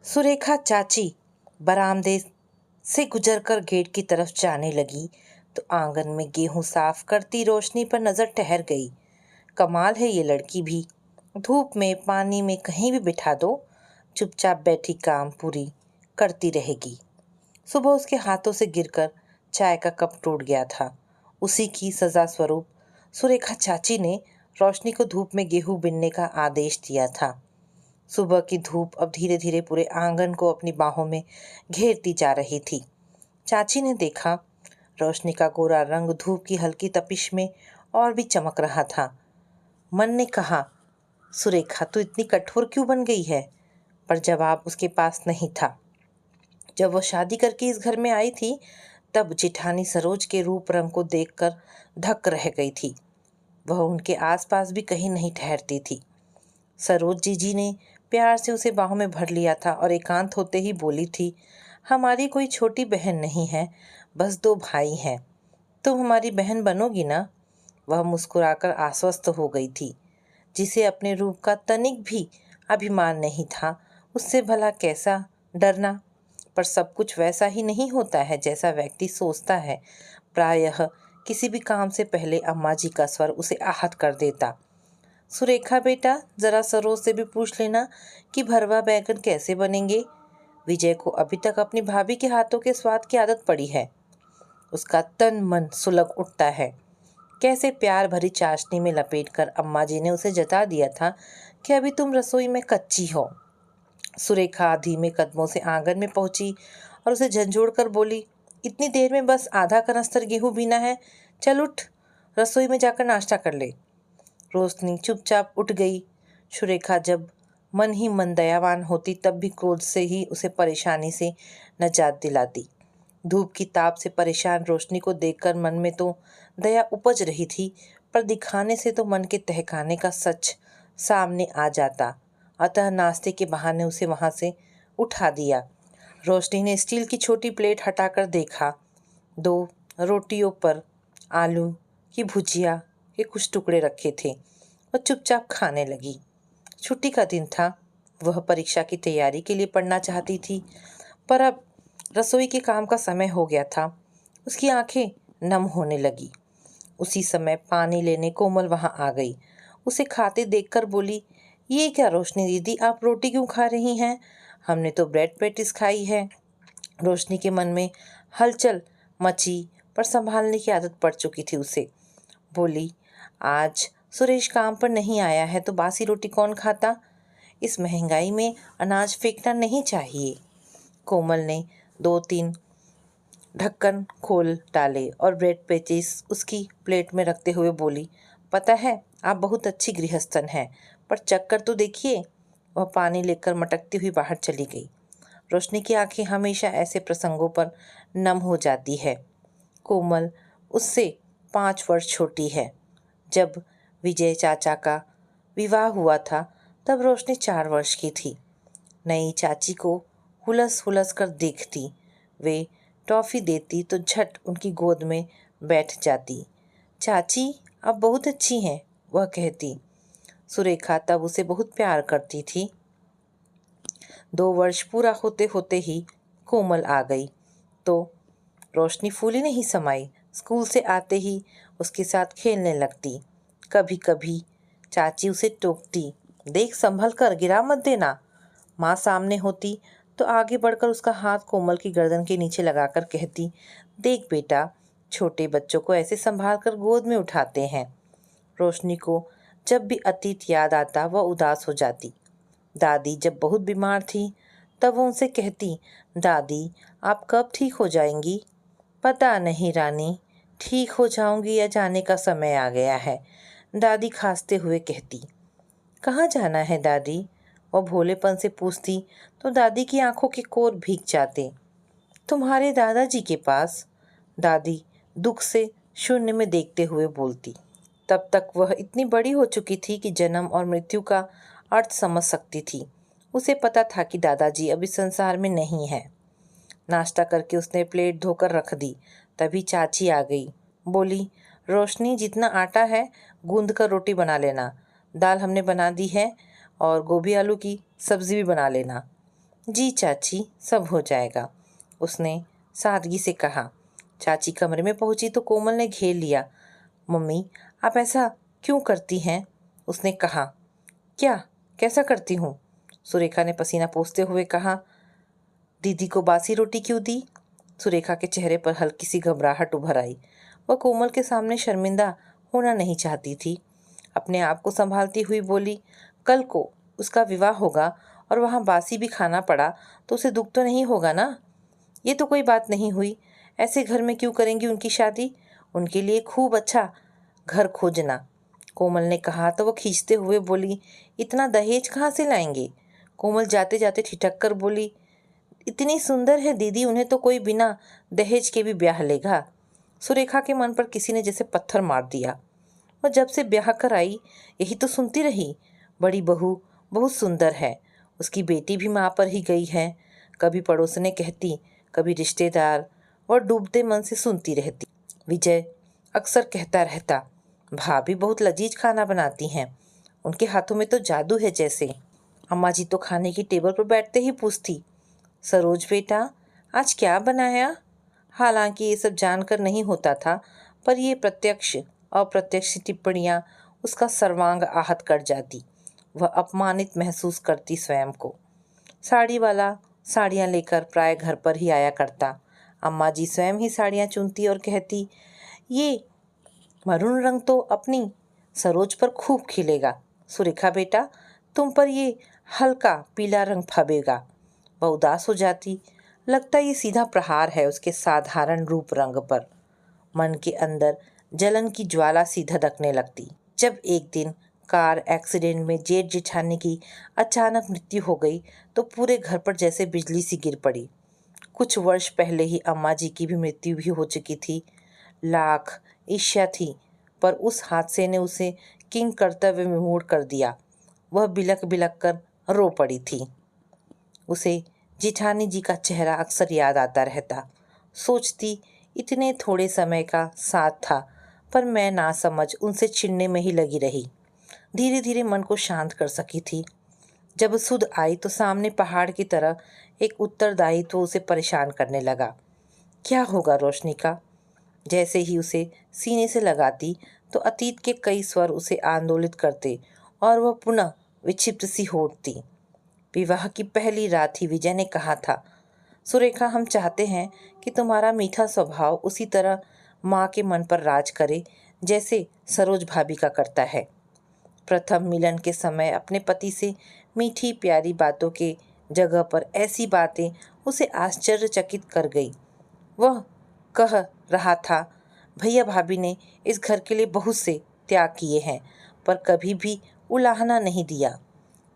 सुरेखा चाची बरामदे से गुजरकर गेट की तरफ जाने लगी तो आंगन में गेहूं साफ करती रोशनी पर नजर ठहर गई। कमाल है ये लड़की भी, धूप में पानी में कहीं भी बिठा दो, चुपचाप बैठी काम पूरी करती रहेगी। सुबह उसके हाथों से गिरकर चाय का कप टूट गया था। उसी की सजा स्वरूप सुरेखा चाची ने रोशनी को धूप में गेहूं बिनने का आदेश दिया था। सुबह की धूप अब धीरे धीरे पूरे आंगन को अपनी बाहों में घेरती जा रही थी। चाची ने देखा रोशनी का गोरा रंग धूप की हल्की तपिश में और भी चमक रहा था। मन ने कहा, सुरेखा तू इतनी कठोर क्यों बन गई है? पर जवाब उसके पास नहीं था। जब वह शादी करके इस घर में आई थी तब जेठानी सरोज के रूप रंग को देखकर धक रह गई थी। वह उनके आसपास भी कहीं नहीं ठहरती थी। सरोज जी ने प्यार से उसे बाहों में भर लिया था और एकांत होते ही बोली थी, हमारी कोई छोटी बहन नहीं है, बस 2 भाई हैं। तुम हमारी बहन बनोगी ना? वह मुस्कुराकर आश्वस्त हो गई थी। जिसे अपने रूप का तनिक भी अभिमान नहीं था, उससे भला कैसा डरना? पर सब कुछ वैसा ही नहीं होता है जैसा व्यक्ति सोचता है। प्रायः किसी भी काम से पहले अम्मा जी का स्वर उसे आहत कर देता। सुरेखा बेटा, जरा सरोज से भी पूछ लेना कि भरवा बैगन कैसे बनेंगे। विजय को अभी तक अपनी भाभी के हाथों के स्वाद की आदत पड़ी है। उसका तन मन सुलग उठता है। कैसे प्यार भरी चाशनी में लपेटकर अम्मा जी ने उसे जता दिया था कि अभी तुम रसोई में कच्ची हो। सुरेखा धीमे कदमों से आंगन में पहुंची और उसे झंझोड़ कर बोली, इतनी देर में बस आधा कनस्तर गेहूं बीना है, चल उठ, रसोई में जाकर नाश्ता कर ले। रोशनी चुपचाप उठ गई। सुरेखा जब मन ही मन दयावान होती तब भी क्रोध से ही उसे परेशानी से नजात दिलाती। धूप की ताप से परेशान रोशनी को देखकर मन में तो दया उपज रही थी, पर दिखाने से तो मन के तहखाने का सच सामने आ जाता। अतः नाश्ते के बहाने उसे वहां से उठा दिया। रोशनी ने स्टील की छोटी प्लेट हटाकर देखा। 2 रोटियों पर आलू की भुजिया के कुछ टुकड़े रखे थे। वह चुपचाप खाने लगी। छुट्टी का दिन था। वह परीक्षा की तैयारी के लिए पढ़ना चाहती थी, पर अब रसोई के काम का समय हो गया था। उसकी आंखें नम होने लगी। उसी समय पानी लेने कोमल वहां आ गई। उसे खाते देखकर बोली, ये क्या रोशनी दीदी, आप रोटी क्यों खा रही हैं? हमने तो ब्रेड पेटिस खाई है। रोशनी के मन में हलचल मची, पर संभालने की आदत पड़ चुकी थी उसे। बोली, आज सुरेश काम पर नहीं आया है तो बासी रोटी कौन खाता? इस महंगाई में अनाज फेंकना नहीं चाहिए। कोमल ने 2-3 ढक्कन खोल डाले और ब्रेड पेटिस उसकी प्लेट में रखते हुए बोली, पता है आप बहुत अच्छी गृहस्थन हैं, पर चक्कर तो देखिए। वह पानी लेकर मटकती हुई बाहर चली गई। रोशनी की आंखें हमेशा ऐसे प्रसंगों पर नम हो जाती है। कोमल उससे 5 वर्ष छोटी है। जब विजय चाचा का विवाह हुआ था तब रोशनी 4 वर्ष की थी। नई चाची को हुलस हुलस कर देखती, वे टॉफ़ी देती तो झट उनकी गोद में बैठ जाती। चाची आप बहुत अच्छी हैं, वह कहती। सुरेखा तब उसे बहुत प्यार करती थी। 2 वर्ष पूरा होते होते ही कोमल आ गई तो रोशनी फूली नहीं समाई। स्कूल से आते ही उसके साथ खेलने लगती। कभी कभी चाची उसे टोकती, देख संभल कर, गिरा मत देना। माँ सामने होती तो आगे बढ़कर उसका हाथ कोमल की गर्दन के नीचे लगाकर कहती, देख बेटा, छोटे बच्चों को ऐसे संभाल कर गोद में उठाते हैं। रोशनी को जब भी अतीत याद आता वह उदास हो जाती। दादी जब बहुत बीमार थी तब वो उनसे कहती, दादी आप कब ठीक हो जाएंगी? पता नहीं रानी, ठीक हो जाऊंगी या जाने का समय आ गया है, दादी खांसते हुए कहती। कहाँ जाना है दादी? वह भोलेपन से पूछती तो दादी की आंखों के कोर भीग जाते। तुम्हारे दादाजी के पास, दादी दुख से शून्य में देखते हुए बोलती। तब तक वह इतनी बड़ी हो चुकी थी कि जन्म और मृत्यु का अर्थ समझ सकती थी। उसे पता था कि दादाजी अब इस संसार में नहीं है। नाश्ता करके उसने प्लेट धोकर रख दी। तभी चाची आ गई। बोली, रोशनी जितना आटा है गूंद कर रोटी बना लेना, दाल हमने बना दी है और गोभी आलू की सब्जी भी बना लेना। जी चाची, सब हो जाएगा, उसने सादगी से कहा। चाची कमरे में पहुंची तो कोमल ने घेर लिया। मम्मी, आप ऐसा क्यों करती हैं? उसने कहा। क्या? कैसा करती हूँ? सुरेखा ने पसीना पोंछते हुए कहा। दीदी को बासी रोटी क्यों दी? सुरेखा के चेहरे पर हल्की सी घबराहट उभर आई। वह कोमल के सामने शर्मिंदा होना नहीं चाहती थी। अपने आप को संभालती हुई बोली, कल को उसका विवाह होगा और वहाँ बासी भी खाना पड़ा तो उसे दुख तो नहीं होगा ना? ये तो कोई बात नहीं हुई। ऐसे घर में क्यों करेंगी उनकी शादी? उनके लिए खूब अच्छा घर खोजना। कोमल ने कहा तो वो खींचते हुए बोली, इतना दहेज कहाँ से लाएंगे? कोमल जाते जाते ठिठक कर बोली, इतनी सुंदर है दीदी, उन्हें तो कोई बिना दहेज के भी ब्याह लेगा। सुरेखा के मन पर किसी ने जैसे पत्थर मार दिया। वह जब से ब्याह कर आई यही तो सुनती रही, बड़ी बहू बहुत सुंदर है, उसकी बेटी भी माँ पर ही गई है। कभी पड़ोसने कहती, कभी रिश्तेदार, और डूबते मन से सुनती रहती। विजय अक्सर कहता रहता, भाभी बहुत लजीज खाना बनाती हैं, उनके हाथों में तो जादू है जैसे। अम्मा जी तो खाने की टेबल पर बैठते ही पूछती, सरोज बेटा, आज क्या बनाया? हालांकि ये सब जानकर नहीं होता था, पर ये प्रत्यक्ष अप्रत्यक्ष टिप्पणियां उसका सर्वांग आहत कर जाती। वह अपमानित महसूस करती स्वयं को। साड़ी वाला साड़ियाँ लेकर प्राय घर पर ही आया करता। अम्मा जी स्वयं ही साड़ियाँ चुनती और कहती, ये मरून रंग तो अपनी सरोज पर खूब खिलेगा। सुरेखा बेटा, तुम पर ये हल्का पीला रंग फबेगा। वह उदास हो जाती। लगता ये सीधा प्रहार है उसके साधारण रूप रंग पर। मन के अंदर जलन की ज्वाला सी धधकने लगती। जब एक दिन कार एक्सीडेंट में जेठ जेठानी की अचानक मृत्यु हो गई तो पूरे घर पर जैसे बिजली सी गिर पड़ी। कुछ वर्ष पहले ही अम्मा जी की भी मृत्यु भी हो चुकी थी। लाख ईर्ष्या थी, पर उस हादसे ने उसे किंग कर्तव्य विमूढ़ कर दिया। वह बिलक बिलक कर रो पड़ी थी। उसे जेठानी जी का चेहरा अक्सर याद आता रहता। सोचती, इतने थोड़े समय का साथ था, पर मैं नासमझ उनसे चिढ़ने में ही लगी रही। धीरे धीरे मन को शांत कर सकी थी। जब सुध आई तो सामने पहाड़ की तरह एक उत्तरदायित्व उसे परेशान करने लगा। क्या होगा रोशनी का? जैसे ही उसे सीने से लगाती तो अतीत के कई स्वर उसे आंदोलित करते और वह पुनः विक्षिप्त सी हो उठती। विवाह की पहली रात ही विजय ने कहा था, सुरेखा, हम चाहते हैं कि तुम्हारा मीठा स्वभाव उसी तरह माँ के मन पर राज करे जैसे सरोज भाभी का करता है। प्रथम मिलन के समय अपने पति से मीठी प्यारी बातों के जगह पर ऐसी बातें उसे आश्चर्यचकित कर गई। वह कह रहा था, भैया भाभी ने इस घर के लिए बहुत से त्याग किए हैं, पर कभी भी उलाहना नहीं दिया।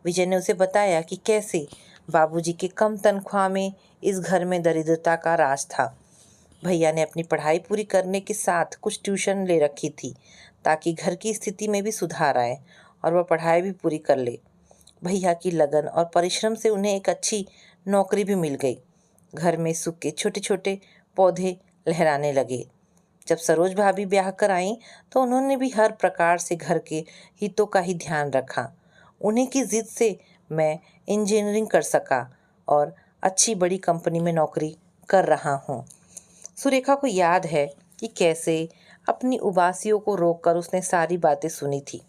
विजय ने उसे बताया कि कैसे बाबूजी के कम तनख्वाह में इस घर में दरिद्रता का राज था। भैया ने अपनी पढ़ाई पूरी करने के साथ कुछ ट्यूशन ले रखी थी ताकि घर की स्थिति में भी सुधार आए और वह पढ़ाई भी पूरी कर ले। भैया की लगन और परिश्रम से उन्हें एक अच्छी नौकरी भी मिल गई। घर में सुख के छोटे छोटे पौधे लहराने लगे। जब सरोज भाभी ब्याह कर आईं तो उन्होंने भी हर प्रकार से घर के हितों का ही ध्यान रखा। उन्हीं की जिद से मैं इंजीनियरिंग कर सका और अच्छी बड़ी कंपनी में नौकरी कर रहा हूँ। सुरेखा को याद है कि कैसे अपनी उबासियों को रोककर उसने सारी बातें सुनी थी।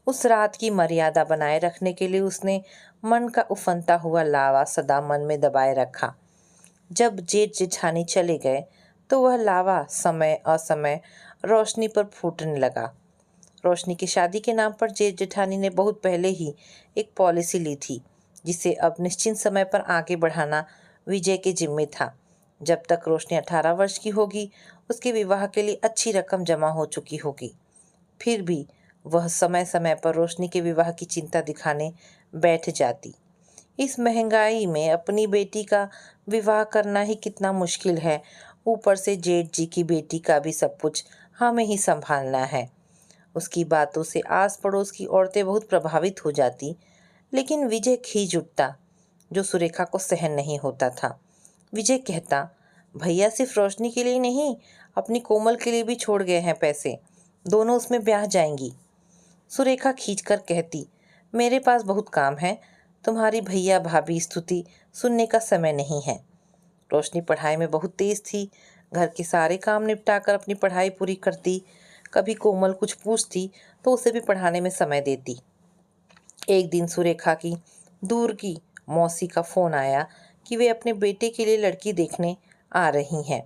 उस रात की मर्यादा बनाए रखने के लिए उसने मन का उफनता हुआ लावा सदा मन में दबाए रखा। जब जेठ जेठानी चले गए तो वह लावा समय असमय रोशनी पर फूटने लगा। रोशनी की शादी के नाम पर जेठ जेठानी ने बहुत पहले ही एक पॉलिसी ली थी, जिसे अब निश्चित समय पर आगे बढ़ाना विजय के जिम्मे था। जब तक रोशनी 18 वर्ष की होगी उसके विवाह के लिए अच्छी रकम जमा हो चुकी होगी। फिर भी वह समय समय पर रोशनी के विवाह की चिंता दिखाने बैठ जाती। इस महंगाई में अपनी बेटी का विवाह करना ही कितना मुश्किल है, ऊपर से जेठ जी की बेटी का भी सब कुछ हमें ही संभालना है। उसकी बातों से आस पड़ोस की औरतें बहुत प्रभावित हो जाती, लेकिन विजय खींच उठता, जो सुरेखा को सहन नहीं होता था। विजय कहता, भैया सिर्फ रोशनी के लिए नहीं, अपनी कोमल के लिए भी छोड़ गए हैं पैसे, दोनों उसमें ब्याह जाएंगी। सुरेखा खींचकर कहती, मेरे पास बहुत काम है, तुम्हारी भैया भाभी स्तुति सुनने का समय नहीं है। रोशनी पढ़ाई में बहुत तेज थी। घर के सारे काम निपटाकर अपनी पढ़ाई पूरी करती। कभी कोमल कुछ पूछती तो उसे भी पढ़ाने में समय देती। एक दिन सुरेखा की दूर की मौसी का फ़ोन आया कि वे अपने बेटे के लिए लड़की देखने आ रही हैं।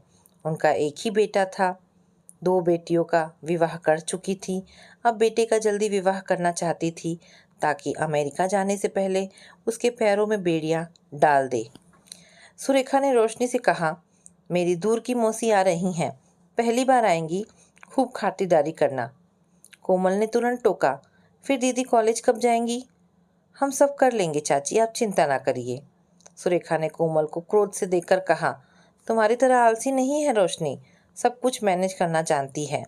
उनका एक ही बेटा था। 2 बेटियों का विवाह कर चुकी थी। अब बेटे का जल्दी विवाह करना चाहती थी ताकि अमेरिका जाने से पहले उसके पैरों में बेड़ियां डाल दे। सुरेखा ने रोशनी से कहा, मेरी दूर की मौसी आ रही हैं, पहली बार आएंगी, खूब खातिरदारी करना। कोमल ने तुरंत टोका, फिर दीदी कॉलेज कब जाएंगी? हम सब कर लेंगे चाची, आप चिंता ना करिए। सुरेखा ने कोमल को क्रोध से देखकर कहा, तुम्हारी तरह आलसी नहीं है रोशनी, सब कुछ मैनेज करना जानती है।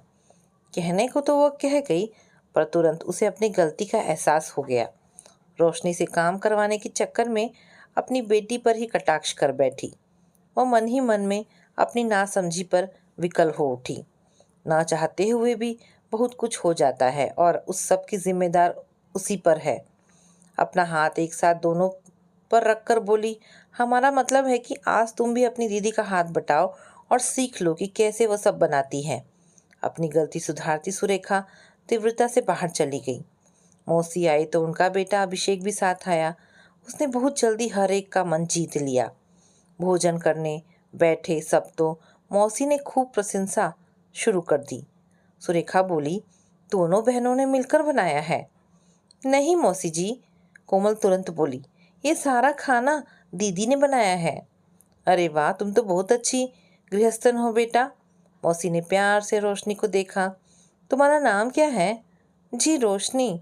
कहने को तो वो कह गई, पर तुरंत उसे अपनी गलती का एहसास हो गया। रोशनी से काम करवाने के चक्कर में अपनी बेटी पर ही कटाक्ष कर बैठी। वह मन ही मन में अपनी नासमझी पर विकल हो उठी। ना चाहते हुए भी बहुत कुछ हो जाता है और उस सब की जिम्मेदार उसी पर है। अपना हाथ एक साथ दोनों पर रखकर बोली, हमारा मतलब है कि आज तुम भी अपनी दीदी का हाथ बटाओ और सीख लो कि कैसे वह सब बनाती है। अपनी गलती सुधारती सुरेखा तीव्रता से बाहर चली गई। मौसी आई तो उनका बेटा अभिषेक भी साथ आया। उसने बहुत जल्दी हर एक का मन जीत लिया। भोजन करने बैठे सब तो मौसी ने खूब प्रशंसा शुरू कर दी। सुरेखा बोली, दोनों बहनों ने मिलकर बनाया है। नहीं मौसी जी, कोमल तुरंत बोली, ये सारा खाना दीदी ने बनाया है। अरे वाह, तुम तो बहुत अच्छी गृहस्थन हो बेटा। मौसी ने प्यार से रोशनी को देखा। तुम्हारा नाम क्या है? जी रोशनी।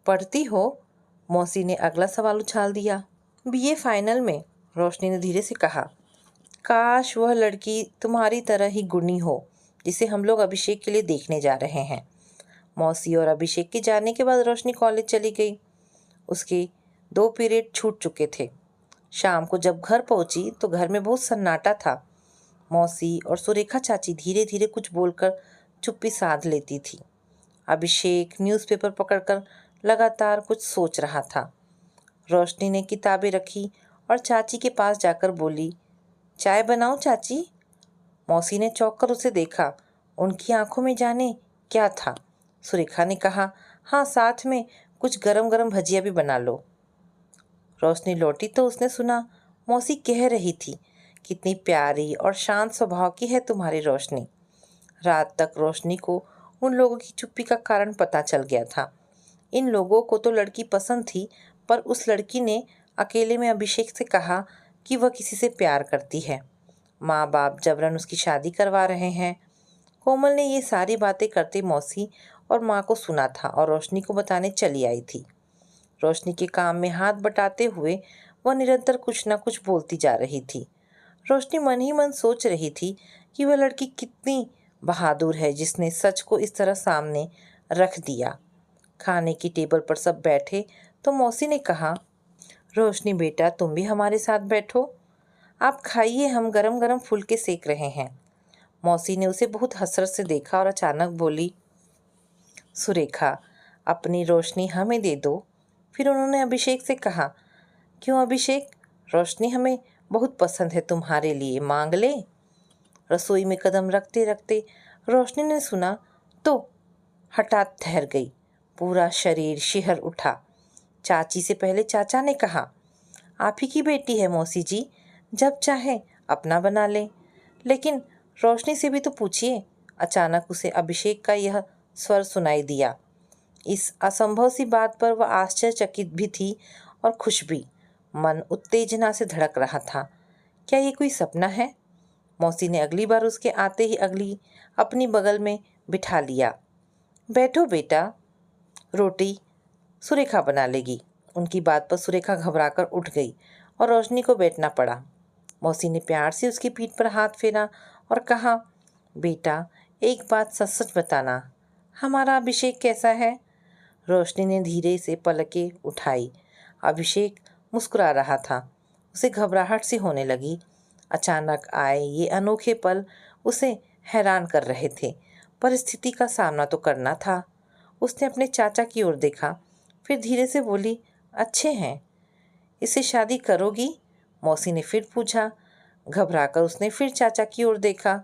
पढ़ती हो? मौसी ने अगला सवाल उछाल दिया। बीए फाइनल में, रोशनी ने धीरे से कहा। काश वह लड़की तुम्हारी तरह ही गुणी हो जिसे हम लोग अभिषेक के लिए देखने जा रहे हैं। मौसी और अभिषेक के जाने के बाद रोशनी कॉलेज चली गई। उसके 2 पीरियड छूट चुके थे। शाम को जब घर पहुंची तो घर में बहुत सन्नाटा था। मौसी और सुरेखा चाची धीरे धीरे कुछ बोलकर चुप्पी साध लेती थी। अभिषेक न्यूज़पेपर पकड़कर लगातार कुछ सोच रहा था। रोशनी ने किताबें रखी और चाची के पास जाकर बोली, चाय बनाऊं चाची? मौसी ने चौंक कर उसे देखा। उनकी आंखों में जाने क्या था। सुरेखा ने कहा, हाँ, साथ में कुछ गरम गरम भजिया भी बना लो। रोशनी लौटी तो उसने सुना मौसी कह रही थी, कितनी प्यारी और शांत स्वभाव की है तुम्हारी रोशनी। रात तक रोशनी को उन लोगों की चुप्पी का कारण पता चल गया था। इन लोगों को तो लड़की पसंद थी, पर उस लड़की ने अकेले में अभिषेक से कहा कि वह किसी से प्यार करती है। माँ बाप जबरन उसकी शादी करवा रहे हैं। कोमल ने ये सारी बातें करते मौसी और माँ को सुना था और रोशनी को बताने चली आई थी। रोशनी के काम में हाथ बटाते हुए वह निरंतर कुछ न कुछ बोलती जा रही थी। रोशनी मन ही मन सोच रही थी कि वह लड़की कितनी बहादुर है जिसने सच को इस तरह सामने रख दिया। खाने की टेबल पर सब बैठे तो मौसी ने कहा, रोशनी बेटा, तुम भी हमारे साथ बैठो। आप खाइए, हम गरम गरम फुलके सेक रहे हैं। मौसी ने उसे बहुत हसरत से देखा और अचानक बोली, सुरेखा, अपनी रोशनी हमें दे दो। फिर उन्होंने अभिषेक से कहा, क्यों अभिषेक, रोशनी हमें बहुत पसंद है, तुम्हारे लिए मांग ले। रसोई में कदम रखते रखते रोशनी ने सुना तो हठात ठहर गई। पूरा शरीर शिहर उठा। चाची से पहले चाचा ने कहा, आप ही की बेटी है मौसी जी, जब चाहे अपना बना ले। लेकिन रोशनी से भी तो पूछिए। अचानक उसे अभिषेक का यह स्वर सुनाई दिया। इस असंभव सी बात पर वह आश्चर्यचकित भी थी और खुश भी। मन उत्तेजना से धड़क रहा था। क्या ये कोई सपना है? मौसी ने अगली बार उसके आते ही अगली अपनी बगल में बिठा लिया। बैठो बेटा, रोटी सुरेखा बना लेगी। उनकी बात पर सुरेखा घबराकर उठ गई और रोशनी को बैठना पड़ा। मौसी ने प्यार से उसकी पीठ पर हाथ फेरा और कहा, बेटा, एक बात सच सच बताना, हमारा अभिषेक कैसा है? रोशनी ने धीरे से पलकें उठाई। अभिषेक मुस्कुरा रहा था। उसे घबराहट सी होने लगी। अचानक आए ये अनोखे पल उसे हैरान कर रहे थे। परिस्थिति का सामना तो करना था। उसने अपने चाचा की ओर देखा, फिर धीरे से बोली, अच्छे हैं। इससे शादी करोगी? मौसी ने फिर पूछा। घबराकर उसने फिर चाचा की ओर देखा।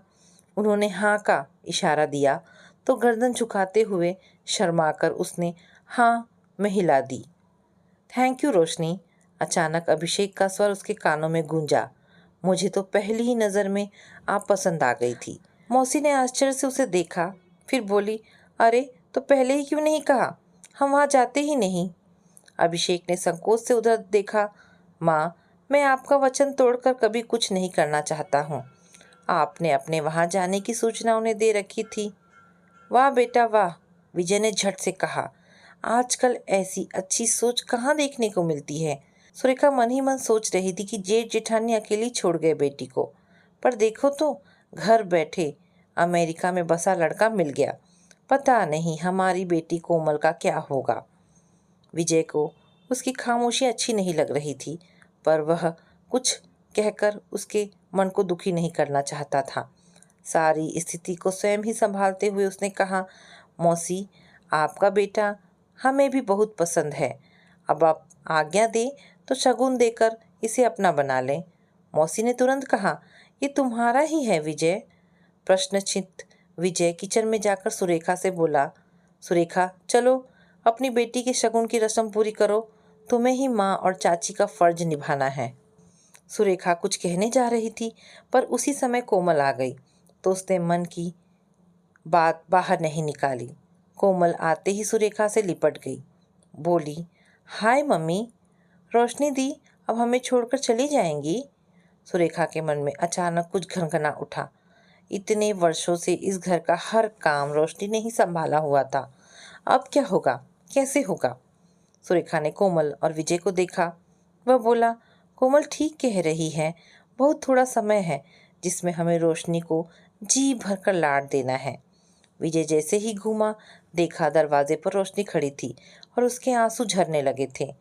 उन्होंने हाँ का इशारा दिया तो गर्दन झुकाते हुए शर्माकर उसने हाँ में हिला दी। थैंक यू रोशनी। अचानक अभिषेक का स्वर उसके कानों में गूंजा। मुझे तो पहली ही नज़र में आप पसंद आ गई थी। मौसी ने आश्चर्य से उसे देखा, फिर बोली, अरे तो पहले ही क्यों नहीं कहा? हम वहाँ जाते ही नहीं। अभिषेक ने संकोच से उधर देखा। माँ, मैं आपका वचन तोड़कर कभी कुछ नहीं करना चाहता हूँ। आपने अपने वहाँ जाने की सूचना उन्हें दे रखी थी। वाह बेटा वाह, विजय ने झट से कहा। आजकल ऐसी अच्छी सोच कहाँ देखने को मिलती है। सुरेखा मन ही मन सोच रही थी कि जेठ जेठानी अकेली छोड़ गए बेटी को, पर देखो तो घर बैठे अमेरिका में बसा लड़का मिल गया। पता नहीं हमारी बेटी कोमल का क्या होगा। विजय को उसकी खामोशी अच्छी नहीं लग रही थी, पर वह कुछ कहकर उसके मन को दुखी नहीं करना चाहता था। सारी स्थिति को स्वयं ही संभालते हुए उसने कहा, मौसी, आपका बेटा हमें भी बहुत पसंद है। अब आप आज्ञा दें तो शगुन देकर इसे अपना बना लें। मौसी ने तुरंत कहा, ये तुम्हारा ही है विजय। प्रश्नचित्त विजय किचन में जाकर सुरेखा से बोला, सुरेखा चलो अपनी बेटी के शगुन की रस्म पूरी करो। तुम्हें ही माँ और चाची का फर्ज निभाना है। सुरेखा कुछ कहने जा रही थी, पर उसी समय कोमल आ गई तो उसने मन की बात बाहर नहीं निकाली। कोमल आते ही सुरेखा से लिपट गई, बोली, हाय मम्मी। रोशनी दी अब हमें छोड़कर चली जाएंगी? सुरेखा के मन में अचानक कुछ घनघना उठा। इतने वर्षों से इस घर का हर काम रोशनी ने ही संभाला हुआ था। अब क्या होगा, कैसे होगा? सुरेखा ने कोमल और विजय को देखा। वह बोला, कोमल ठीक कह रही है। बहुत थोड़ा समय है जिसमें हमें रोशनी को जी भर कर लाड देना है। विजय जैसे ही घूमा, देखा दरवाजे पर रोशनी खड़ी थी और उसके आंसू झरने लगे थे।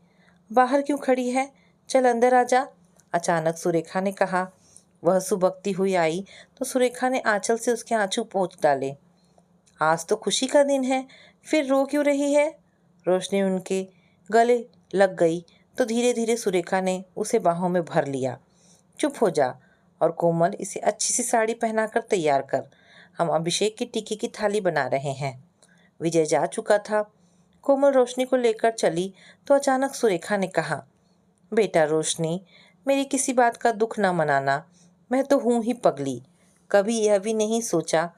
बाहर क्यों खड़ी है? चल अंदर आ जा, अचानक सुरेखा ने कहा। वह सुबकती हुई आई तो सुरेखा ने आंचल से उसके आंसू पोंछ डाले। आज तो खुशी का दिन है, फिर रो क्यों रही है? रोशनी उनके गले लग गई तो धीरे धीरे सुरेखा ने उसे बाहों में भर लिया। चुप हो जा और कोमल, इसे अच्छी सी साड़ी पहनाकर तैयार कर। हम अभिषेक की टिक्की की थाली बना रहे हैं। विजय जा चुका था। कोमल रोशनी को लेकर चली तो अचानक सुरेखा ने कहा, बेटा रोशनी, मेरी किसी बात का दुख न मनाना। मैं तो हूँ ही पगली, कभी यह भी नहीं सोचा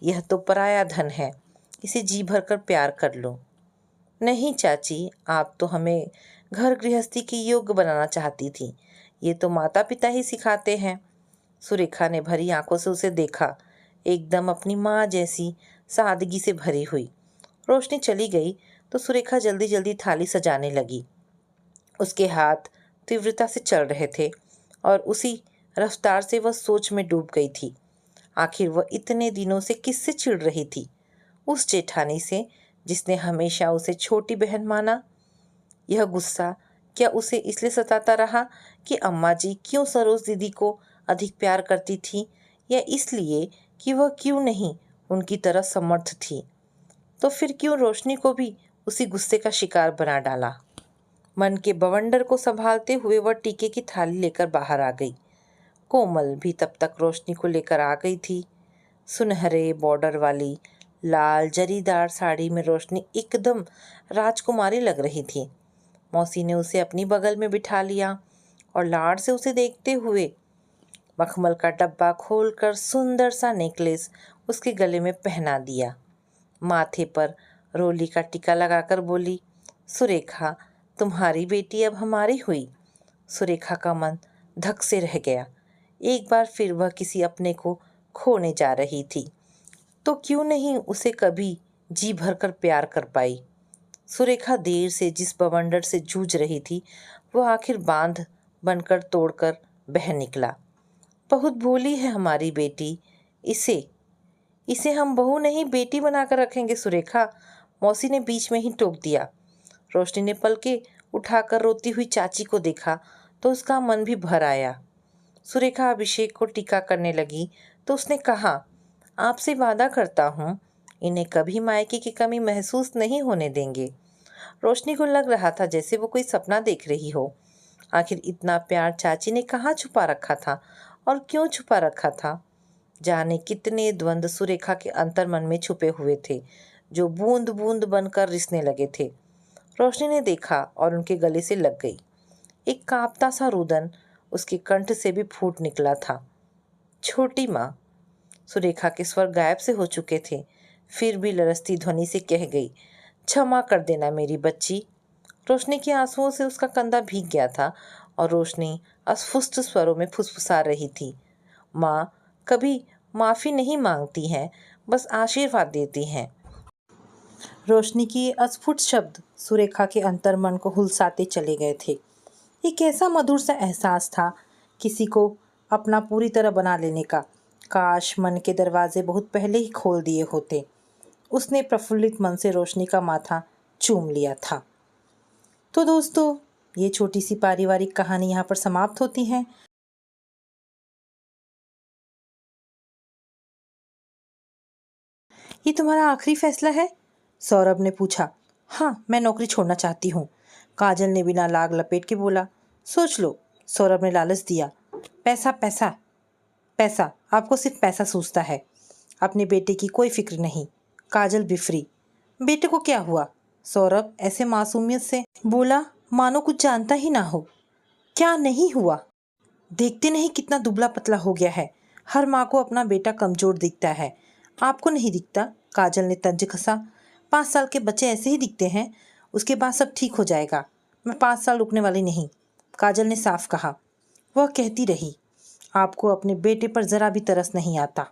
यह तो पराया धन है, इसे जी भर कर प्यार कर लो। नहीं चाची, आप तो हमें घर गृहस्थी की योग्य बनाना चाहती थी। ये तो माता पिता ही सिखाते हैं। सुरेखा ने भरी आंखों से उसे देखा, एकदम अपनी माँ जैसी सादगी से भरी हुई। रोशनी चली गई तो सुरेखा जल्दी जल्दी थाली सजाने लगी। उसके हाथ तीव्रता से चल रहे थे और उसी रफ्तार से वह सोच में डूब गई थी। आखिर वह इतने दिनों से किससे चिढ़ रही थी? उस जेठानी से जिसने हमेशा उसे छोटी बहन माना। यह गुस्सा क्या उसे इसलिए सताता रहा कि अम्मा जी क्यों सरोज दीदी को अधिक प्यार करती थी, या इसलिए कि वह क्यों नहीं उनकी तरह समर्थ थी? तो फिर क्यों रोशनी को भी उसी गुस्से का शिकार बना डाला? मन के बवंडर को संभालते हुए वह टीके की थाली लेकर बाहर आ गई। कोमल भी तब तक रोशनी को लेकर आ गई थी। सुनहरे बॉर्डर वाली लाल जरीदार साड़ी में रोशनी एकदम राजकुमारी लग रही थी। मौसी ने उसे अपनी बगल में बिठा लिया और लाड से उसे देखते हुए मखमल का डब्बा खोलकर सुंदर सा नेकलेस उसके गले में पहना दिया। माथे पर रोली का टीका लगाकर बोली, सुरेखा, तुम्हारी बेटी अब हमारी हुई। सुरेखा का मन धक से रह गया। एक बार फिर वह किसी अपने को खोने जा रही थी, तो क्यों नहीं उसे कभी जी भर कर प्यार कर पाई। सुरेखा देर से जिस बवंडर से जूझ रही थी, वो आखिर बांध बनकर तोड़कर बह निकला। बहुत भोली है हमारी बेटी, इसे इसे हम बहू नहीं बेटी बनाकर रखेंगे सुरेखा, मौसी ने बीच में ही टोक दिया। रोशनी ने पलके उठाकर रोती हुई चाची को देखा तो उसका मन भी भर आया। सुरेखा अभिषेक को टीका करने लगी तो उसने कहा, आपसे वादा करता हूँ इन्हें कभी मायके की कमी महसूस नहीं होने देंगे। रोशनी को लग रहा था जैसे वो कोई सपना देख रही हो। आखिर इतना प्यार चाची ने कहाँ छुपा रखा था और क्यों छुपा रखा था? जाने कितने द्वंद्व सुरेखा के अंतर्मन में छुपे हुए थे, जो बूंद बूंद बनकर रिसने लगे थे। रोशनी ने देखा और उनके गले से लग गई। एक कांपता सा रुदन उसके कंठ से भी फूट निकला था। छोटी माँ। सुरेखा के स्वर गायब से हो चुके थे, फिर भी लरसती ध्वनि से कह गई, क्षमा कर देना मेरी बच्ची। रोशनी के आंसुओं से उसका कंधा भीग गया था और रोशनी अस्फुष्ट स्वरों में फुसफुसा रही थी, माँ कभी माफ़ी नहीं मांगती हैं, बस आशीर्वाद देती हैं। रोशनी की अस्फुट शब्द सुरेखा के अंतर्मन को हुलसाते चले गए थे। एक ऐसा मधुर सा एहसास था, किसी को अपना पूरी तरह बना लेने का। काश मन के दरवाजे बहुत पहले ही खोल दिए होते। उसने प्रफुल्लित मन से रोशनी का माथा चूम लिया था। तो दोस्तों, ये छोटी सी पारिवारिक कहानी यहाँ पर समाप्त होती है। ये तुम्हारा आखिरी फैसला है? सौरभ ने पूछा। हाँ, मैं नौकरी छोड़ना चाहती हूँ, काजल ने बिना लाग लपेट के बोला। सोच लो, सौरभ ने लालच दिया। पैसा पैसा पैसा, आपको सिर्फ पैसा सूझता है, अपने बेटे की कोई फिक्र नहीं। काजल बिफरी। बेटे को क्या हुआ? सौरभ ऐसे मासूमियत से बोला मानो कुछ जानता ही ना हो। क्या नहीं हुआ? देखते नहीं कितना दुबला पतला हो गया है। हर माँ को अपना बेटा कमजोर दिखता है, आपको नहीं दिखता? काजल ने तंज कसा। 5 साल के बच्चे ऐसे ही दिखते हैं, उसके बाद सब ठीक हो जाएगा। मैं 5 साल रुकने वाली नहीं, काजल ने साफ कहा। वह कहती रही, आपको अपने बेटे पर जरा भी तरस नहीं आता।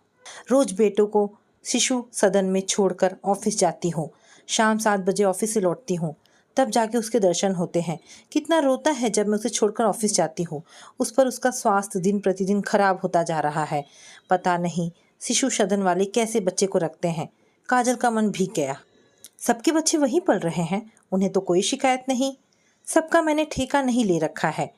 रोज बेटों को शिशु सदन में छोड़कर ऑफिस जाती हूँ, शाम 7 बजे ऑफिस से लौटती हूँ, तब जाके उसके दर्शन होते हैं। कितना रोता है जब मैं उसे छोड़कर ऑफिस जाती हूँ। उस पर उसका स्वास्थ्य दिन प्रतिदिन खराब होता जा रहा है। पता नहीं शिशु सदन वाले कैसे बच्चे को रखते हैं। काजल का मन भीग गया। सबके बच्चे वहीं पल रहे हैं, उन्हें तो कोई शिकायत नहीं। सबका मैंने ठेका नहीं ले रखा है।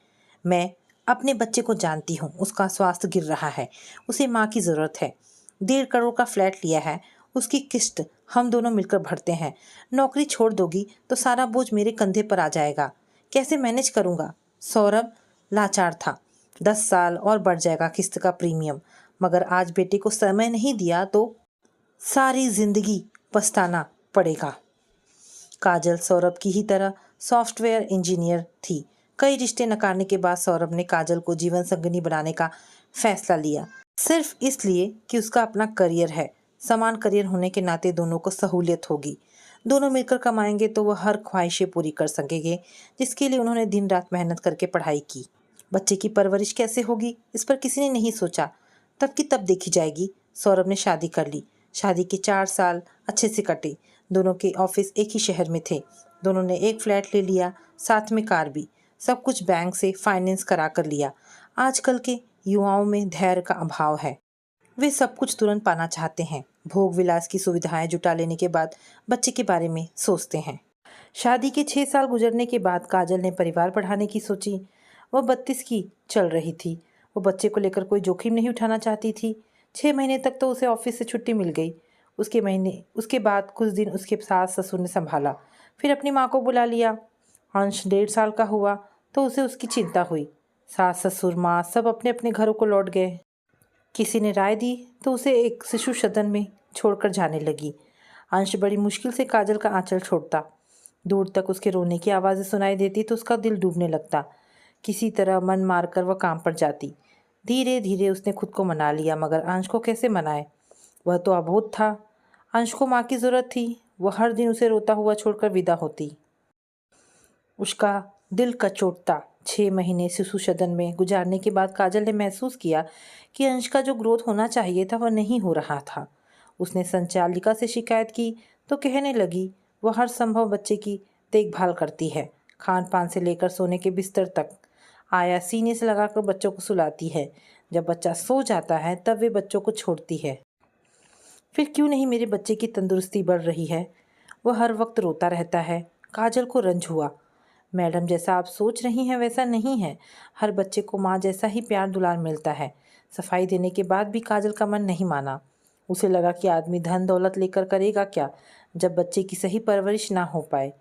मैं अपने बच्चे को जानती हूँ, उसका स्वास्थ्य गिर रहा है, उसे माँ की ज़रूरत है। 1.5 करोड़ का फ्लैट लिया है, उसकी किस्त हम दोनों मिलकर भरते हैं। नौकरी छोड़ दोगी तो सारा बोझ मेरे कंधे पर आ जाएगा, कैसे मैनेज करूँगा? सौरभ लाचार था। 10 साल और बढ़ जाएगा किस्त का प्रीमियम, मगर आज बेटे को समय नहीं दिया तो सारी जिंदगी पछताना पड़ेगा। काजल सौरभ की ही तरह सॉफ्टवेयर इंजीनियर थी। कई रिश्ते नकारने के बाद सौरभ ने काजल को जीवन संगिनी बनाने का फैसला लिया, सिर्फ इसलिए कि उसका अपना करियर है। समान करियर होने के नाते दोनों को सहूलियत होगी। दोनों मिलकर कमाएंगे तो वह हर ख्वाहिशें पूरी कर सकेंगे, जिसके लिए उन्होंने दिन रात मेहनत करके पढ़ाई की। बच्चे की परवरिश कैसे होगी, इस पर किसी ने नहीं सोचा। तब की तब देखी जाएगी। सौरभ ने शादी कर ली। शादी के 4 साल अच्छे से कटे। दोनों के ऑफिस एक ही शहर में थे। दोनों ने एक फ्लैट ले लिया, साथ में कार भी। सब कुछ बैंक से फाइनेंस करा कर लिया। आजकल के युवाओं में धैर्य का अभाव है, वे सब कुछ तुरंत पाना चाहते हैं। भोग विलास की सुविधाएं जुटा लेने के बाद बच्चे के बारे में सोचते हैं। शादी के 6 साल गुजरने के बाद काजल ने परिवार बढ़ाने की सोची। वह 32 की चल रही थी। वो बच्चे को लेकर कोई जोखिम नहीं उठाना चाहती थी। 6 महीने तक तो उसे ऑफिस से छुट्टी मिल गई। उसके बाद कुछ दिन उसके सास ससुर ने संभाला, फिर अपनी माँ को बुला लिया। अंश 1.5 साल का हुआ तो उसे उसकी चिंता हुई। सास ससुर माँ सब अपने अपने घरों को लौट गए। किसी ने राय दी तो उसे एक शिशु सदन में छोड़कर जाने लगी। अंश बड़ी मुश्किल से काजल का आंचल छोड़ता। दूर तक उसके रोने की आवाज़ें सुनाई देती तो उसका दिल डूबने लगता। किसी तरह मन मारकर वह काम पर जाती। धीरे धीरे उसने खुद को मना लिया, मगर अंश को कैसे मनाए? वह तो अबोध था। अंश को माँ की ज़रूरत थी। वह हर दिन उसे रोता हुआ छोड़कर विदा होती। उसका दिल कचोटता। 6 महीने शिशु सदन में गुजारने के बाद काजल ने महसूस किया कि अंश का जो ग्रोथ होना चाहिए था वह नहीं हो रहा था। उसने संचालिका से शिकायत की तो कहने लगी वह हर संभव बच्चे की देखभाल करती है, खान पान से लेकर सोने के बिस्तर तक। आया सीने से लगाकर बच्चों को सुलाती है। जब बच्चा सो जाता है तब वे बच्चों को छोड़ती है। फिर क्यों नहीं मेरे बच्चे की तंदुरुस्ती बढ़ रही है? वह हर वक्त रोता रहता है। काजल को रंज हुआ। मैडम, जैसा आप सोच रही हैं वैसा नहीं है। हर बच्चे को माँ जैसा ही प्यार दुलार मिलता है। सफाई देने के बाद भी काजल का मन नहीं माना। उसे लगा कि आदमी धन दौलत लेकर करेगा क्या, जब बच्चे की सही परवरिश ना हो पाए।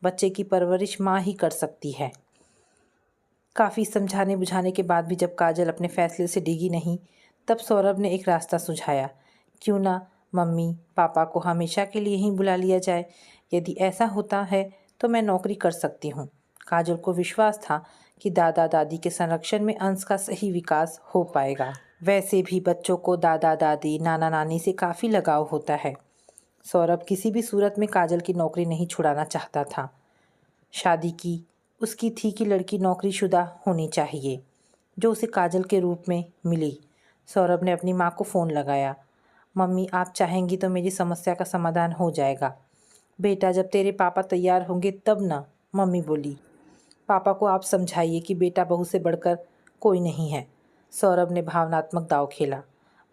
बच्चे की परवरिश माँ ही कर सकती है। काफ़ी समझाने बुझाने के बाद भी जब काजल अपने फैसले से डिगी नहीं, तब सौरभ ने एक रास्ता सुझाया। क्यों ना मम्मी पापा को हमेशा के लिए ही बुला लिया जाए। यदि ऐसा होता है तो मैं नौकरी कर सकती हूँ। काजल को विश्वास था कि दादा दादी के संरक्षण में अंश का सही विकास हो पाएगा। वैसे भी बच्चों को दादा दादी नाना नानी से काफ़ी लगाव होता है। सौरभ किसी भी सूरत में काजल की नौकरी नहीं छुड़ाना चाहता था। शादी की उसकी थी कि लड़की नौकरीशुदा होनी चाहिए, जो उसे काजल के रूप में मिली। सौरभ ने अपनी माँ को फ़ोन लगाया। मम्मी आप चाहेंगी तो मेरी समस्या का समाधान हो जाएगा। बेटा जब तेरे पापा तैयार होंगे तब ना, मम्मी बोली। पापा को आप समझाइए कि बेटा बहू से बढ़कर कोई नहीं है। सौरभ ने भावनात्मक दांव खेला।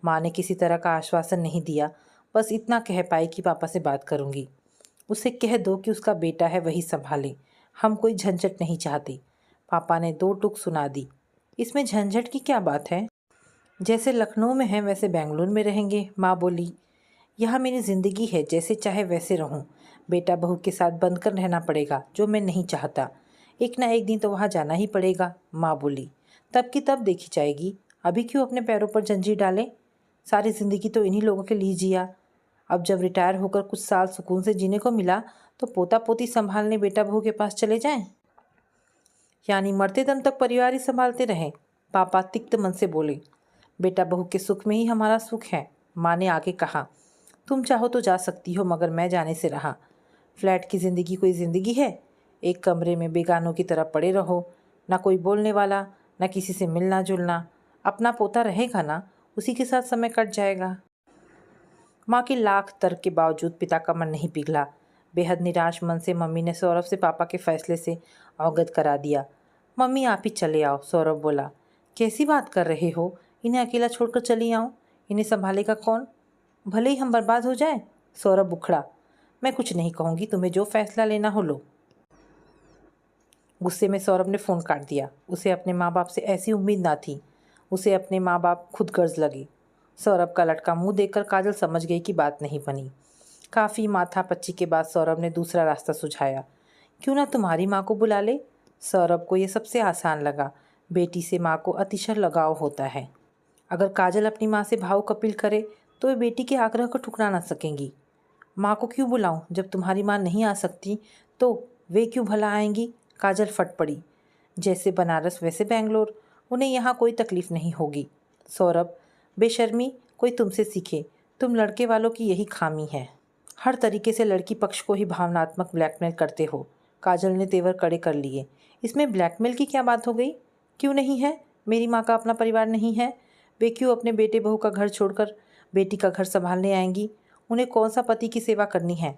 माँ ने किसी तरह का आश्वासन नहीं दिया, बस इतना कह पाई कि पापा से बात करूँगी। उसे कह दो कि उसका बेटा है वही संभाले, हम कोई झंझट नहीं चाहते। पापा ने दो टूक सुना दी। इसमें झंझट की क्या बात है? जैसे लखनऊ में है वैसे बेंगलुरु में रहेंगे, माँ बोली। यह मेरी ज़िंदगी है, जैसे चाहे वैसे रहूं। बेटा बहू के साथ बंध कर रहना पड़ेगा, जो मैं नहीं चाहता। एक ना एक दिन तो वहाँ जाना ही पड़ेगा, माँ बोली। तब की तब देखी जाएगी, अभी क्यों अपने पैरों पर जंजीर डालें? सारी ज़िंदगी तो इन्हीं लोगों के लिए जिया। अब जब रिटायर होकर कुछ साल सुकून से जीने को मिला तो पोता पोती संभालने बेटा बहू के पास चले जाएं? यानी मरते दम तक परिवार ही संभालते रहें? पापा तिक्त मन से बोले। बेटा बहू के सुख में ही हमारा सुख है, माँ ने आगे कहा। तुम चाहो तो जा सकती हो, मगर मैं जाने से रहा। फ्लैट की ज़िंदगी कोई ज़िंदगी है? एक कमरे में बेगानों की तरह पड़े रहो, ना कोई बोलने वाला, ना किसी से मिलना जुलना। अपना पोता रहेगा ना, उसी के साथ समय कट जाएगा। माँ के लाख तर्क के बावजूद पिता का मन नहीं पिघला। बेहद निराश मन से मम्मी ने सौरभ से पापा के फैसले से अवगत करा दिया। मम्मी आप ही चले आओ, सौरभ बोला। कैसी बात कर रहे हो? इन्हें अकेला छोड़कर चली आऊँ? इन्हें संभालेगा कौन? भले ही हम बर्बाद हो जाए, सौरभ उखड़ा। मैं कुछ नहीं कहूँगी, तुम्हें जो फैसला लेना हो लो। गुस्से में सौरभ ने फ़ोन काट दिया। उसे अपने माँ बाप से ऐसी उम्मीद ना थी। उसे अपने माँ बाप खुद गर्ज लगे। सौरभ का लटका मुंह देखकर काजल समझ गई कि बात नहीं बनी। काफ़ी माथापच्ची के बाद सौरभ ने दूसरा रास्ता सुझाया। क्यों ना तुम्हारी माँ को बुला ले? सौरभ को यह सबसे आसान लगा। बेटी से माँ को अतिशय लगाव होता है। अगर काजल अपनी माँ से भावुक अपील करे तो वे बेटी के आग्रह को ठुकरा ना सकेंगी। माँ को क्यों बुलाऊं? जब तुम्हारी माँ नहीं आ सकती तो वे क्यों भला आएंगी? काजल फट पड़ी। जैसे बनारस वैसे बेंगलोर, उन्हें यहाँ कोई तकलीफ नहीं होगी। सौरभ बेशर्मी कोई तुमसे सीखे, तुम लड़के वालों की यही खामी है। हर तरीके से लड़की पक्ष को ही भावनात्मक ब्लैकमेल करते हो। काजल ने तेवर कड़े कर लिए। इसमें ब्लैकमेल की क्या बात हो गई? क्यों नहीं है? मेरी माँ का अपना परिवार नहीं है? वे क्यों अपने बेटे बहू का घर छोड़कर बेटी का घर संभालने आएंगी? उन्हें कौन सा पति की सेवा करनी है?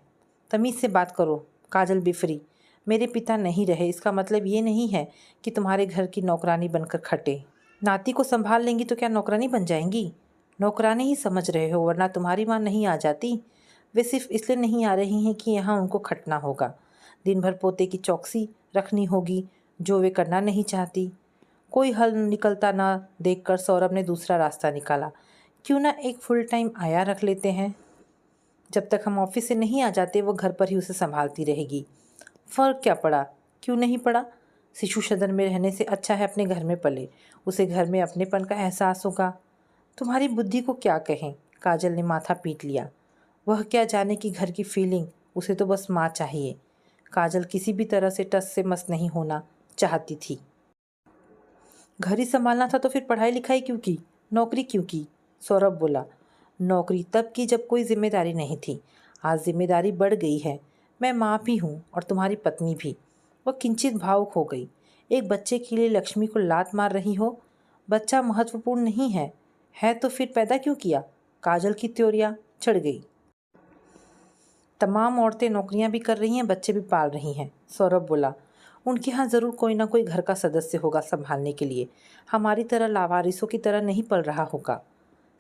तमीज़ से बात करो, काजल बिफरी। मेरे पिता नहीं रहे इसका मतलब ये नहीं है कि तुम्हारे घर की नौकरानी बनकर खटे। नाती को संभाल लेंगी तो क्या नौकरानी बन जाएंगी? नौकरानी ही समझ रहे हो, वरना तुम्हारी माँ नहीं आ जाती। वे सिर्फ इसलिए नहीं आ रही हैं कि यहाँ उनको खटना होगा। दिन भर पोते की चौकसी रखनी होगी, जो वे करना नहीं चाहती। कोई हल निकलता ना देखकर सौरभ ने दूसरा रास्ता निकाला। क्यों ना एक फुल टाइम आया रख लेते हैं? जब तक हम ऑफिस से नहीं आ जाते वो घर पर ही उसे संभालती रहेगी। फ़र्क क्या पड़ा? क्यों नहीं पड़ा? शिशु सदन में रहने से अच्छा है अपने घर में पले, उसे घर में अपनेपन का एहसास होगा। तुम्हारी बुद्धि को क्या कहें? काजल ने माथा पीट लिया। वह क्या जाने कि घर की फीलिंग, उसे तो बस माँ चाहिए। काजल किसी भी तरह से टस से मस नहीं होना चाहती थी। घर ही संभालना था तो फिर पढ़ाई लिखाई क्यों की? नौकरी क्यों की? सौरभ बोला। नौकरी तब की जब कोई जिम्मेदारी नहीं थी। आज जिम्मेदारी बढ़ गई है। मैं माँ भी हूँ और तुम्हारी पत्नी भी। वह किंचित भावुक हो गई। एक बच्चे के लिए लक्ष्मी को लात मार रही हो? बच्चा महत्वपूर्ण नहीं है तो फिर पैदा क्यों किया? काजल की त्योरियाँ चढ़ गई। तमाम औरतें नौकरियां भी कर रही हैं, बच्चे भी पाल रही हैं, सौरभ बोला। उनके यहाँ ज़रूर कोई ना कोई घर का सदस्य होगा संभालने के लिए। हमारी तरह लावारिसों की तरह नहीं पल रहा होगा।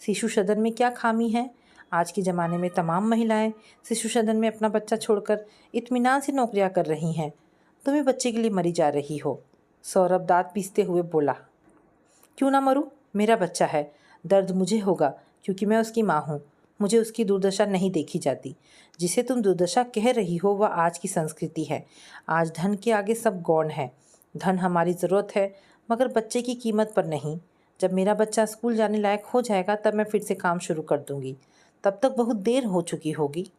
शिशु सदन में क्या खामी है? आज के ज़माने में तमाम महिलाएं शिशु सदन में अपना बच्चा छोड़कर इत्मीनान से नौकरियां कर रही हैं। तुम्हें बच्चे के लिए मरी जा रही हो, सौरभ दांत पीसते हुए बोला। क्यों ना मरूं? मेरा बच्चा है, दर्द मुझे होगा क्योंकि मैं उसकी माँ हूँ। मुझे उसकी दुर्दशा नहीं देखी जाती। जिसे तुम दुर्दशा कह रही हो वह आज की संस्कृति है। आज धन के आगे सब गौण है। धन हमारी ज़रूरत है, मगर बच्चे की कीमत पर नहीं। जब मेरा बच्चा स्कूल जाने लायक हो जाएगा तब मैं फिर से काम शुरू कर दूंगी। तब तक बहुत देर हो चुकी होगी।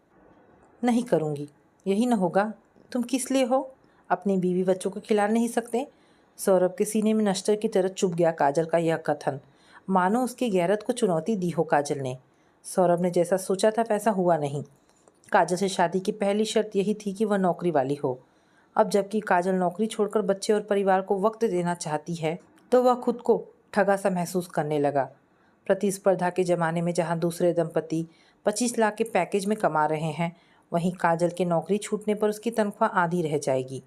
नहीं करूंगी। यही न होगा। तुम किस लिए हो? अपनी बीवी बच्चों को खिला नहीं सकते? सौरभ के सीने में नश्तर की तरह चुभ गया काजल का यह कथन। मानो उसकी गैरत को चुनौती दी हो काजल ने। सौरभ ने जैसा सोचा था वैसा हुआ नहीं। काजल से शादी की पहली शर्त यही थी कि वह नौकरी वाली हो। अब जबकि काजल नौकरी छोड़कर बच्चे और परिवार को वक्त देना चाहती है तो वह खुद को ठगा सा महसूस करने लगा। प्रतिस्पर्धा के ज़माने में जहां दूसरे दंपति 25 लाख के पैकेज में कमा रहे हैं, वहीं काजल के नौकरी छूटने पर उसकी तनख्वाह आधी रह जाएगी।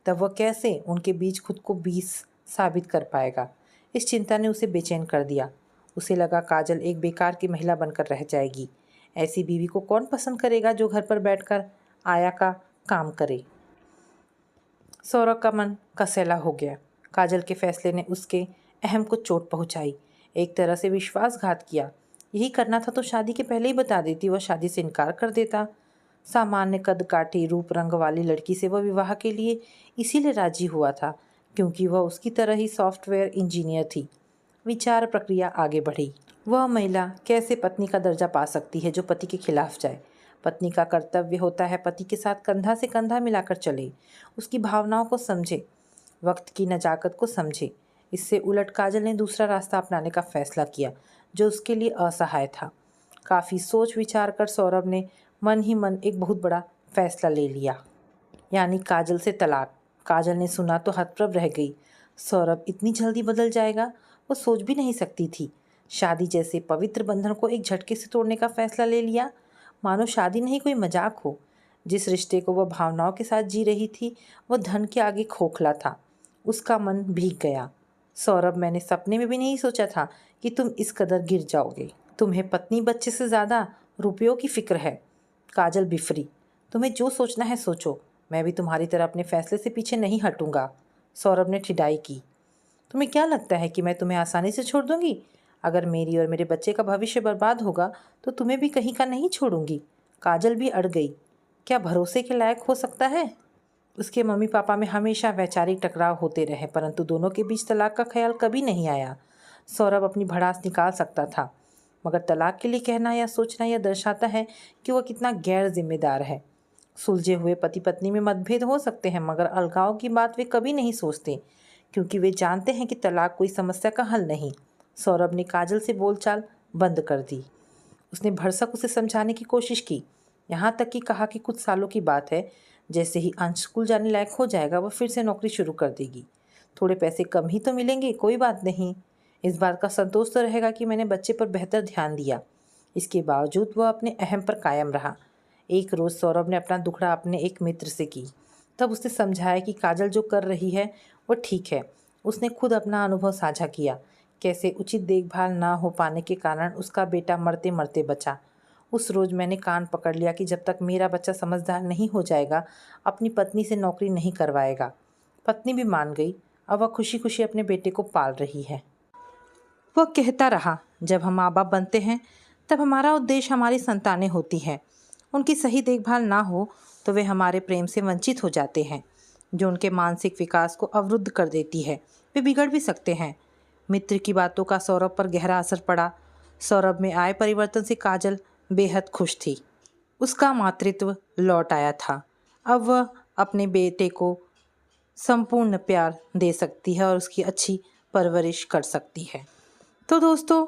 तब वह कैसे उनके बीच खुद को 20 साबित कर पाएगा? इस चिंता ने उसे बेचैन कर दिया। उसे लगा काजल एक बेकार की महिला बनकर रह जाएगी। ऐसी बीवी को कौन पसंद करेगा जो घर पर बैठकर आया का काम करे। सौरभ का मन कसैला हो गया। काजल के फैसले ने उसके अहम को चोट पहुंचाई, एक तरह से विश्वासघात किया। यही करना था तो शादी के पहले ही बता देती, वह शादी से इनकार कर देता। सामान्य कद काठी रूप रंग वाली लड़की से वह विवाह के लिए इसीलिए राजी हुआ था क्योंकि वह उसकी तरह ही सॉफ्टवेयर इंजीनियर थी। विचार प्रक्रिया आगे बढ़ी। वह महिला कैसे पत्नी का दर्जा पा सकती है जो पति के खिलाफ जाए? पत्नी का कर्तव्य होता है पति के साथ कंधा से कंधा मिलाकर चले, उसकी भावनाओं को समझे, वक्त की नजाकत को समझे। इससे उलट काजल ने दूसरा रास्ता अपनाने का फैसला किया जो उसके लिए असहाय था। काफ़ी सोच विचार कर सौरभ ने मन ही मन एक बहुत बड़ा फैसला ले लिया, यानी काजल से तलाक। काजल ने सुना तो हतप्रभ रह गई। सौरभ इतनी जल्दी बदल जाएगा, वो सोच भी नहीं सकती थी। शादी जैसे पवित्र बंधन को एक झटके से तोड़ने का फैसला ले लिया, मानो शादी नहीं कोई मजाक हो। जिस रिश्ते को वह भावनाओं के साथ जी रही थी वह धन के आगे खोखला था। उसका मन भीग गया। सौरभ, मैंने सपने में भी नहीं सोचा था कि तुम इस कदर गिर जाओगे। तुम्हें पत्नी बच्चे से ज़्यादा रुपयों की फिक्र है। काजल बिफरी। तुम्हें जो सोचना है सोचो, मैं भी तुम्हारी तरह अपने फैसले से पीछे नहीं हटूंगा। सौरभ ने ठिठाई की। तुम्हें क्या लगता है कि मैं तुम्हें आसानी से छोड़ दूंगी? अगर मेरी और मेरे बच्चे का भविष्य बर्बाद होगा तो तुम्हें भी कहीं का नहीं छोड़ूंगी। काजल भी अड़ गई। क्या भरोसे के लायक हो सकता है? उसके मम्मी पापा में हमेशा वैचारिक टकराव होते रहे, परंतु दोनों के बीच तलाक का ख्याल कभी नहीं आया। सौरभ अपनी भड़ास निकाल सकता था, मगर तलाक के लिए कहना या सोचना यह दर्शाता है कि वह कितना गैर जिम्मेदार है। सुलझे हुए पति पत्नी में मतभेद हो सकते हैं, मगर अलगाव की बात वे कभी नहीं सोचते, क्योंकि वे जानते हैं कि तलाक कोई समस्या का हल नहीं। सौरभ ने काजल से बोलचाल बंद कर दी। उसने भरसक उसे समझाने की कोशिश की, यहाँ तक कि कहा कि कुछ सालों की बात है, जैसे ही अंश स्कूल जाने लायक हो जाएगा वह फिर से नौकरी शुरू कर देगी। थोड़े पैसे कम ही तो मिलेंगे, कोई बात नहीं। इस बात का संतोष तो रहेगा कि मैंने बच्चे पर बेहतर ध्यान दिया। इसके बावजूद वह अपने अहम पर कायम रहा। एक रोज़ सौरभ ने अपना दुखड़ा अपने एक मित्र से की। तब उसने समझाया कि काजल जो कर रही है वो ठीक है। उसने खुद अपना अनुभव साझा किया, कैसे उचित देखभाल ना हो पाने के कारण उसका बेटा मरते मरते बचा। उस रोज़ मैंने कान पकड़ लिया कि जब तक मेरा बच्चा समझदार नहीं हो जाएगा अपनी पत्नी से नौकरी नहीं करवाएगा। पत्नी भी मान गई। अब वह खुशी खुशी अपने बेटे को पाल रही है। वह कहता रहा, जब हम माँ बाप बनते हैं तब हमारा उद्देश्य हमारी संतानें होती हैं। उनकी सही देखभाल ना हो तो वे हमारे प्रेम से वंचित हो जाते हैं, जो उनके मानसिक विकास को अवरुद्ध कर देती है। वे बिगड़ भी सकते हैं। मित्र की बातों का सौरभ पर गहरा असर पड़ा। सौरभ में आए परिवर्तन से काजल बेहद खुश थी। उसका मातृत्व लौट आया था। अब वह अपने बेटे को संपूर्ण प्यार दे सकती है और उसकी अच्छी परवरिश कर सकती है। तो दोस्तों,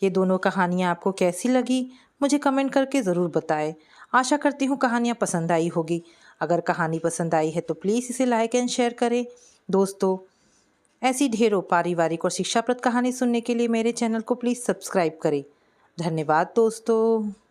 ये दोनों कहानियाँ आपको कैसी लगी मुझे कमेंट करके ज़रूर बताएं। आशा करती हूँ कहानियाँ पसंद आई होगी। अगर कहानी पसंद आई है तो प्लीज़ इसे लाइक एंड शेयर करें। दोस्तों, ऐसी ढेरों पारिवारिक और शिक्षाप्रद कहानी सुनने के लिए मेरे चैनल को प्लीज़ सब्सक्राइब करें। धन्यवाद दोस्तों।